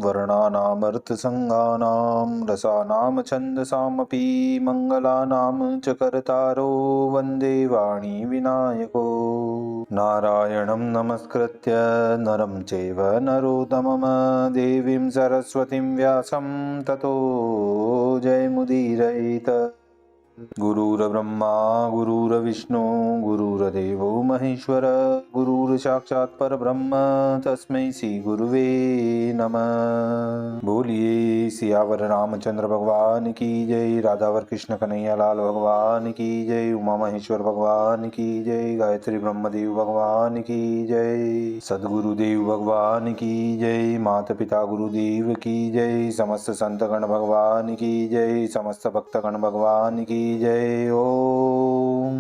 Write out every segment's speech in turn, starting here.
वर्णानामर्थसङ्गानां रसानां छन्दसामपि मङ्गलानां च कर्तारो वन्दे वाणी विनायको। नारायणं नमस्कृत्य नरं चैव नरोत्तमं देवीं सरस्वतीं व्यासं ततो जयमुदीरयेत्। गुरुर्ब्रह्मा गुरुर्विष्णु गुरुर्देवो महेश्वर गुरुर्साक्षात् परब्रह्म तस्मै श्री गुरुवे नमः। बोलिए सियावर रामचंद्र भगवान की जय, राधावर कृष्ण कन्हैया लाल भगवान की जय, उमा महेश्वर भगवान की जय, गायत्री ब्रह्मदेव भगवान की जय, सदगुरुदेव भगवान की जय, माता पिता गुरुदेव की जय, समस्त संतगण भगवान की जय, समस्त भक्तगण भगवान की जय। ओम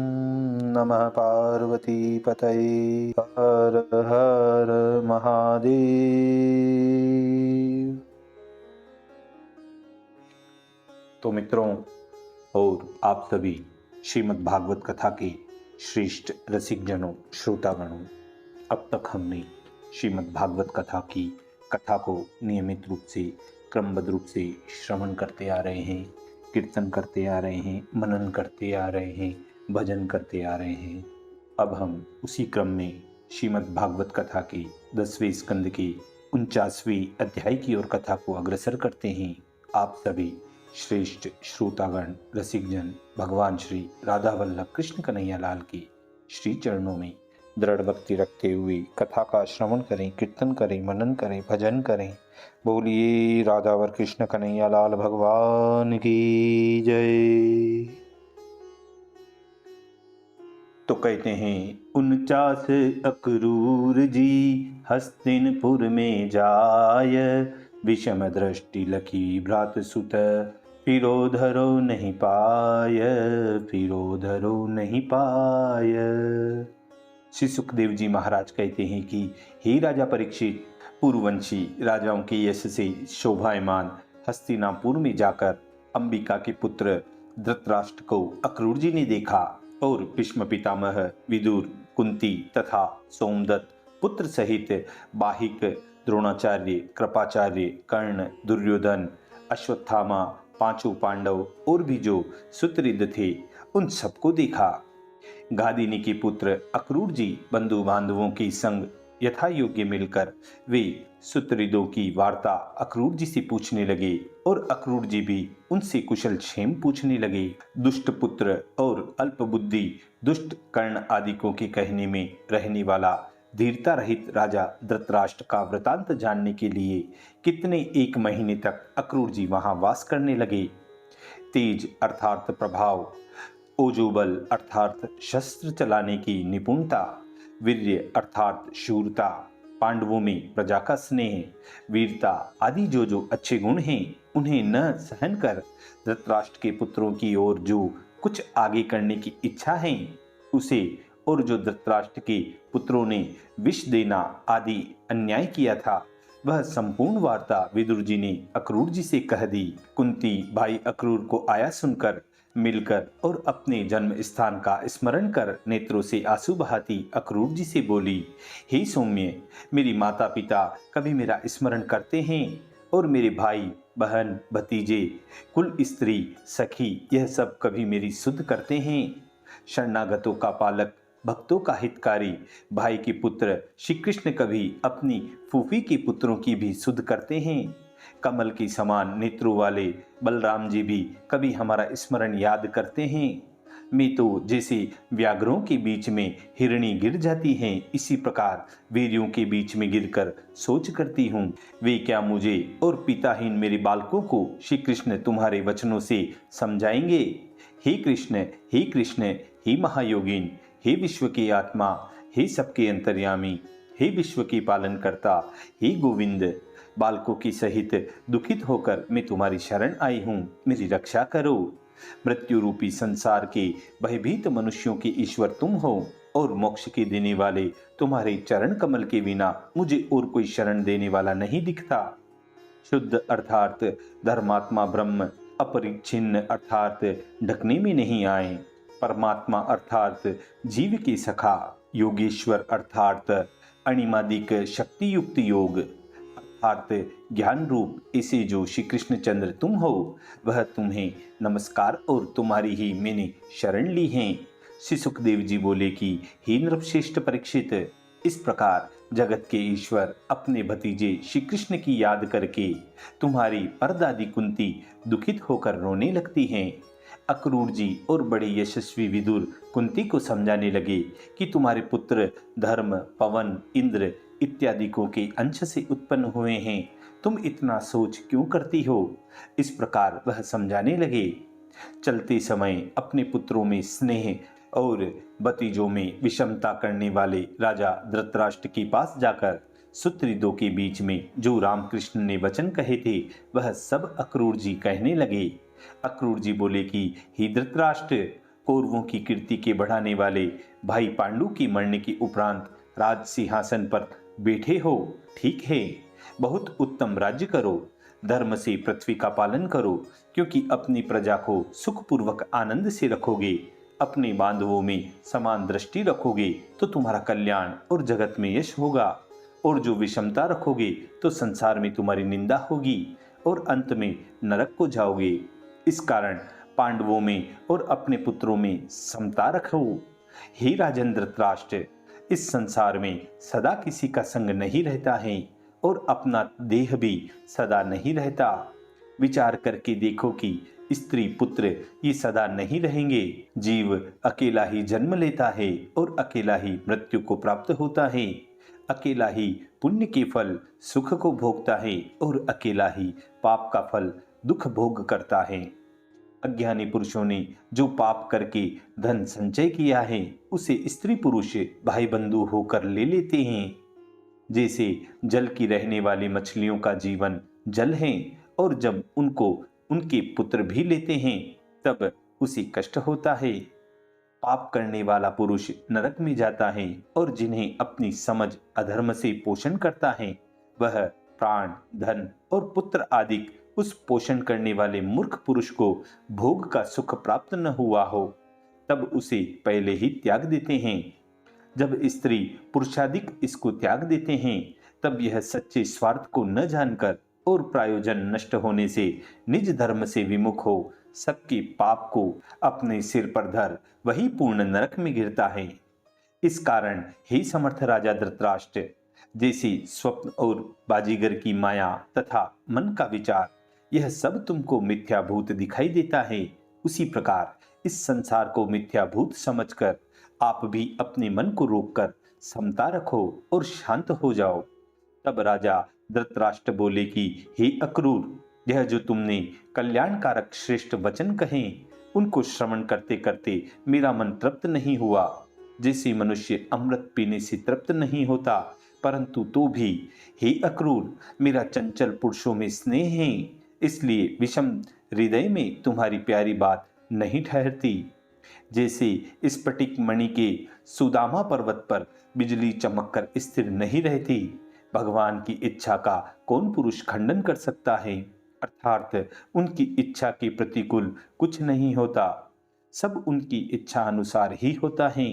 नमः पार्वती पतये, हर हर महादेव। तो मित्रों और आप सभी श्रीमद् भागवत कथा के श्रेष्ठ रसिक जनों, श्रोतागणों, अब तक हमने श्रीमद् भागवत कथा की कथा को नियमित रूप से क्रमबद्ध रूप से श्रवण करते आ रहे हैं, कीर्तन करते आ रहे हैं, मनन करते आ रहे हैं, भजन करते आ रहे हैं। अब हम उसी क्रम में श्रीमद् भागवत कथा के 10वें स्कंद के 49वें अध्याय की ओर कथा को अग्रसर करते हैं। आप सभी श्रेष्ठ श्रोतागण रसिकजन भगवान श्री राधा वल्लभ कृष्ण कन्हैया लाल के श्री चरणों में दृढ़ भक्ति रखते हुए कथा का श्रवण करें, कीर्तन करें, मनन करें, भजन करें। बोलिए राधावर कृष्ण कन्हैया लाल भगवान की जय। तो कहते हैं 49 अक्रूर जी हस्तिनपुर में जाय, विषम दृष्टि लखी भ्रात सुत फिरोधरो नहीं पाय, फिरोधरो नहीं पाय। श्री सुखदेव जी महाराज कहते हैं कि हे राजा परीक्षित, पूर्ववंशी राजाओं के यश से शोभायमान हस्तिनापुर में जाकर अंबिका के पुत्र धृतराष्ट्र को अक्रूर जी ने देखा और भीष्म पितामह, विदुर, कुंती तथा सोमदत्त पुत्र सहित बाहिक, द्रोणाचार्य, कृपाचार्य, कर्ण, दुर्योधन, अश्वत्थामा, पांचों पांडव और भी जो सुहृद थे उन सबको देखा। गादिनी के पुत्र अक्रूर जी बंधु बांधवों के संग यथा योग्य मिलकर वे सुहृदों की वार्ता अक्रूर जी से पूछने लगे और अक्रूर जी भी उनसे कुशल क्षेम पूछने लगे। दुष्ट पुत्र और अल्पबुद्धि दुष्ट कर्ण आदिकों के कहने में रहने वाला धीरता रहित राजा धृतराष्ट्र का वृतांत जानने के लिए कितने 1 महीने तक अक्रूर जी वहां वास करने लगे। तेज अर्थात प्रभाव, ओजोबल अर्थात शस्त्र चलाने की निपुणता, वीर्य अर्थात शूरता, पांडवों में प्रजा का स्नेह, वीरता आदि जो जो अच्छे गुण हैं उन्हें न सहन कर धृतराष्ट्र के पुत्रों की ओर जो कुछ आगे करने की इच्छा है उसे, और जो धृतराष्ट्र के पुत्रों ने विष देना आदि अन्याय किया था वह संपूर्ण वार्ता विदुर जी ने अक्रूर जी से कह दी। कुंती भाई अक्रूर को आया सुनकर मिलकर और अपने जन्म स्थान का स्मरण कर नेत्रों से आंसू बहाती अक्रूर जी से बोली, हे सौम्य, मेरी माता पिता कभी मेरा स्मरण करते हैं और मेरे भाई बहन भतीजे कुल स्त्री सखी यह सब कभी मेरी सुध करते हैं। शरणागतों का पालक, भक्तों का हितकारी भाई के पुत्र श्री कृष्ण कभी अपनी फूफी के पुत्रों की भी सुध करते हैं। कमल के समान नेत्रों वाले बलराम जी भी कभी हमारा स्मरण याद करते हैं। मैं तो जैसे व्याघ्रों के बीच में हिरणी गिर जाती हैं इसी प्रकार वीरों के बीच में गिरकर सोच करती हूँ, वे क्या मुझे और पिताहीन मेरे बालकों को श्री कृष्ण तुम्हारे वचनों से समझाएंगे। हे कृष्ण, हे कृष्ण, हे महायोगिन, हे विश्व की आत्मा, हे सबके अंतर्यामी, हे विश्व के पालन करता, हे गोविंद, बालकों की सहित दुखित होकर मैं तुम्हारी शरण आई हूँ, मेरी रक्षा करो। मृत्यु रूपी संसार के भयभीत मनुष्यों के ईश्वर तुम हो और मोक्ष के देने वाले तुम्हारे चरण कमल के बिना मुझे और कोई शरण देने वाला नहीं दिखता। शुद्ध अर्थात धर्मात्मा ब्रह्म अपरिच्छिन्न अर्थात ढकने में नहीं आए, परमात्मा अर्थात जीव के सखा, योगेश्वर अर्थात अणिमादिक शक्ति युक्त योग अर्थात ज्ञान रूप इसे जो श्री कृष्णचंद्र तुम हो, वह तुम्हें नमस्कार और तुम्हारी ही मैंने शरण ली है। श्री सुखदेव जी बोले कि हे नृपश्रेष्ठ परीक्षित, इस प्रकार जगत के ईश्वर अपने भतीजे श्री कृष्ण की याद करके तुम्हारी परदादी कुंती दुखित होकर रोने लगती हैं। अक्रूर जी और बड़े यशस्वी विदुर कुंती को समझाने लगे कि तुम्हारे पुत्र धर्म, पवन, इंद्र इत्यादिकों के अंश से उत्पन्न हुए हैं, तुम इतना सोच क्यों करती हो। इस प्रकार वह समझाने लगे। चलते समय अपने पुत्रों में स्नेह और भतीजों में विषमता करने वाले राजा धृतराष्ट्र के पास जाकर सुहृदों के बीच में जो रामकृष्ण ने वचन कहे थे, वह सब अक्रूर जी कहने लगे। अक्रूर जी बोले कि हे धृतराष्ट्र, कौरवों की कीर्ति के बढ़ाने वाले भाई पांडु की मरने के उपरांत राज सिंहासन पर बैठे हो, ठीक है, बहुत उत्तम राज्य करो, धर्म से पृथ्वी का पालन करो, क्योंकि अपनी प्रजा को सुखपूर्वक आनंद से रखोगे, अपने बांधवों में समान दृष्टि रखोगे तो तुम्हारा कल्याण और जगत में यश होगा, और जो विषमता रखोगे तो संसार में तुम्हारी निंदा होगी और अंत में नरक को जाओगे। इस कारण पांडवों में और अपने पुत्रों में समता रखो। हे राजन धृतराष्ट्र, इस संसार में सदा किसी का संग नहीं रहता है और अपना देह भी सदा नहीं रहता। विचार करके देखो कि स्त्री पुत्र ये सदा नहीं रहेंगे। जीव अकेला ही जन्म लेता है और अकेला ही मृत्यु को प्राप्त होता है, अकेला ही पुण्य के फल सुख को भोगता है और अकेला ही पाप का फल दुख भोग करता है। अज्ञानी पुरुषों ने जो पाप करके धन संचय किया है, उसे स्त्री पुरुष भाई बंधु होकर ले लेते हैं। जैसे जल की रहने वाली मछलियों का जीवन जल है, और जब उनको उनके पुत्र भी लेते हैं तब उसे कष्ट होता है। पाप करने वाला पुरुष नरक में जाता है, और जिन्हें अपनी समझ अधर्म से पोषण करता है, वह प्राण, धन और पुत्र आदि उस पोषण करने वाले मूर्ख पुरुष को भोग का सुख प्राप्त न हुआ हो, तब उसे पहले ही त्याग देते हैं। जब स्त्री पुरुषाधिक इसको त्याग देते हैं, तब यह सच्चे स्वार्थ को न जानकर और प्रायोजन नष्ट होने से निज धर्म से विमुख हो सबके पाप को अपने सिर पर धर वही पूर्ण नरक में गिरता है। इस कारण हे समर्थ राजा धृतराष्ट्र, जैसे स्वप्न और बाजीगर की माया तथा मन का विचार यह सब तुमको मिथ्याभूत दिखाई देता है, उसी प्रकार इस संसार को मिथ्याभूत समझकर आप भी अपने मन को रोककर समता रखो और शांत हो जाओ। तब राजा धृतराष्ट्र बोले कि हे अक्रूर, यह जो तुमने कल्याणकारक श्रेष्ठ वचन कहे, उनको श्रवण करते करते मेरा मन तृप्त नहीं हुआ। जैसे मनुष्य अमृत पीने से तृप्त नहीं होता, परंतु तो भी हे अक्रूर, मेरा चंचल पुरुषों में स्नेह है, इसलिए विषम हृदय में तुम्हारी प्यारी बात नहीं ठहरती। जैसे स्फटिक मणि के सुदामा पर्वत पर बिजली चमककर स्थिर नहीं रहती, भगवान की इच्छा का कौन पुरुष खंडन कर सकता है, अर्थात उनकी इच्छा के प्रतिकूल कुछ नहीं होता, सब उनकी इच्छा अनुसार ही होता है।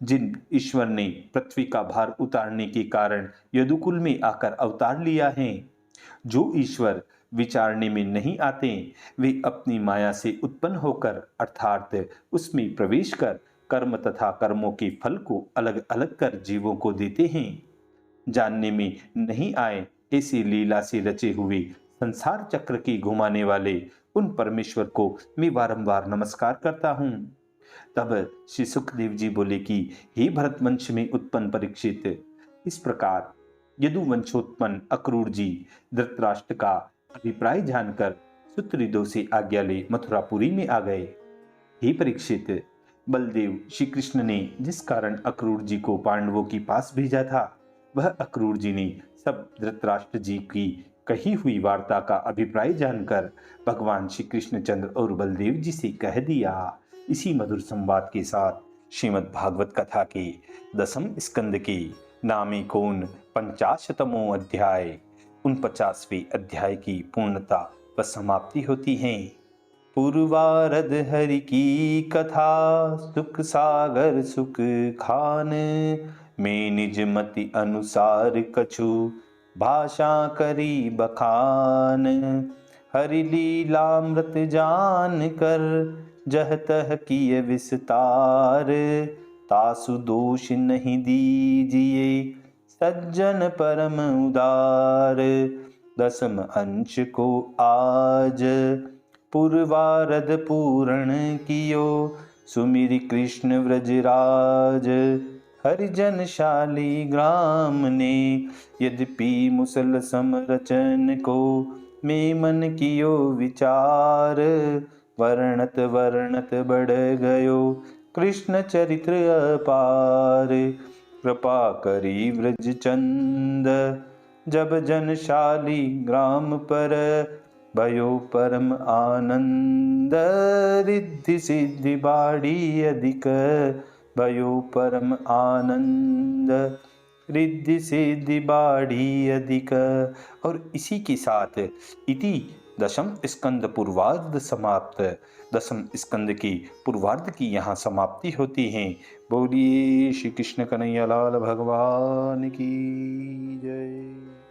जिन ईश्वर ने पृथ्वी का भार उतारने के कारण यदुकुल में आकर अवतार लिया है, जो ईश्वर विचारने में नहीं आते, वे अपनी माया से उत्पन्न होकर अर्थात उसमें प्रवेश कर कर्म तथा कर्मों के फल को अलग अलग कर जीवों को देते हैं। जानने में नहीं आए ऐसी लीला से रचे हुए संसार चक्र की घुमाने वाले उन परमेश्वर को मैं बारंबार नमस्कार करता हूँ। तब श्री सुखदेव जी बोले कि हे भरत वंश में उत्पन्न परीक्षित, इस प्रकार यदुवंशोत्पन्न अक्रूर जी धृतराष्ट्र का अभिप्राय जानकर सुहृदों से आज्ञा ले मथुरापुरी में आ गए। हे परीक्षित, बलदेव श्री कृष्ण ने जिस कारण अक्रूर जी को पांडवों के पास भेजा था, वह अक्रूर जी ने सब धृतराष्ट्र जी की कही हुई वार्ता का अभिप्राय जानकर भगवान श्री कृष्णचंद्र और बलदेव जी से कह दिया। इसी मधुर संवाद के साथ श्रीमद् भागवत कथा के 10वें स्कंद के नामे कौन 50तमो अध्याय 49वें अध्याय की पूर्णता व समाप्ति होती है। पूर्वारध हरि की कथा, सुख सागर सुख खान, मैं निज मति अनुसार कछु भाषा करी बखान। हरि लीलामृत जान कर जह तह किए विस्तार। तासु दोष नहीं दीजिए सज्जन परम उदार। दसम अंश को आज पूर्वारध पूर्ण कियो। सुमिरि कृष्ण व्रजराज हरिजन शाली ग्राम ने। यद्यपि मुसल समरचन को मैं मन कियो विचार। वर्णत वर्णत बढ़ गयो कृष्ण चरित्र अपार। कृपा करी व्रज चंद जब जनशाली ग्राम पर। भयो परम आनंद रिद्धि सिद्धि बाढ़ी अधिक। भयो परम आनंद रिद्धि सिद्धि बाढ़ी अधिक। और इसी के साथ इति दशम स्कंद पूर्वार्ध समाप्त। दसम स्कंद की पूर्वार्ध की यहाँ समाप्ति होती है। बोलिए श्री कृष्ण कन्हैया लाल भगवान की जय।